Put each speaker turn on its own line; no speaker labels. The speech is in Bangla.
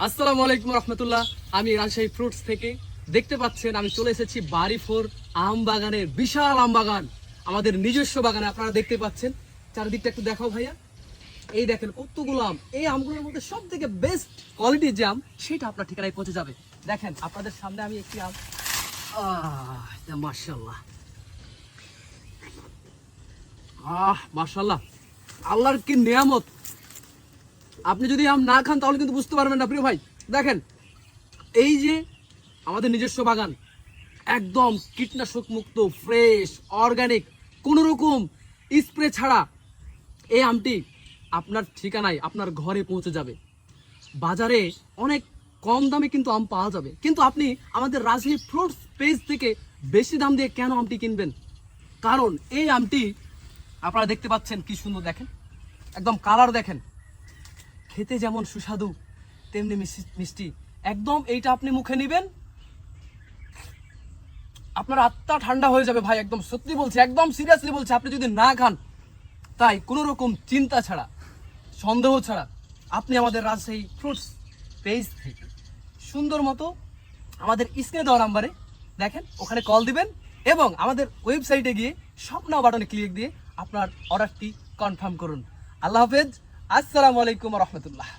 আসসালামু আলাইকুম রহমতুল্লাহ। আমি রাজশাহী ফ্রুটস থেকে দেখতে পাচ্ছেন আমি চলে এসেছি বাড়িফোর আম বাগানের বিশাল আম বাগান, আমাদের নিজস্ব বাগানে। আপনারা দেখতে পাচ্ছেন, চারিদিকটা একটু দেখাও ভাইয়া। এই দেখেন কতগুলো আম। এই আমগুলোর মধ্যে সব থেকে বেস্ট কোয়ালিটির যে আম সেটা আপনার ঠিকানায় পৌঁছে যাবে। দেখেন আপনাদের সামনে আমি একটি আম, মাশাআল্লাহ, মাশাআল্লাহ, আল্লাহর কি নিয়ামত। আপনি যদি আম না খান তাহলে কিন্তু বুঝতে পারবেন না প্রিয় ভাই। দেখেন এই যে আমাদের নিজস্ব বাগান, একদম কীটনাশক মুক্ত, ফ্রেশ, অর্গানিক, কোনো রকম স্প্রে ছাড়া এই আমটি আপনার ঠিকানায় আপনার ঘরে পৌঁছে যাবে। বাজারে অনেক কম দামে কিন্তু আম পাওয়া যাবে, কিন্তু আপনি আমাদের রাজশাহী ফ্রুটস পেজ থেকে বেশি দাম দিয়ে কেন আমটি কিনবেন? কারণ এই আমটি আপনারা দেখতে পাচ্ছেন কি সুন্দর, দেখেন একদম কালার দেখেন, খেতে যেমন সুস্বাদু তেমনি মিষ্টি। একদম এইটা আপনি মুখে নেবেন, আপনার আত্মা ঠান্ডা হয়ে যাবে ভাই। একদম সত্যি বলছি, একদম সিরিয়াসলি বলছি। আপনি যদি না খান, তাই কোনো রকম চিন্তা ছাড়া, সন্দেহ ছাড়া আপনি আমাদের রাজশাহী ফ্রুটস পেজ থেকে সুন্দর মতো আমাদের স্ক্রিনে দেওয়া নাম্বারে দেখেন, ওখানে কল দিবেন এবং আমাদের ওয়েবসাইটে গিয়ে শপ নাও বাটনে ক্লিক দিয়ে আপনার অর্ডারটি কনফার্ম করুন। আল্লাহ হাফেজ, আসসালামু আলাইকুম রহমতুল্লাহ।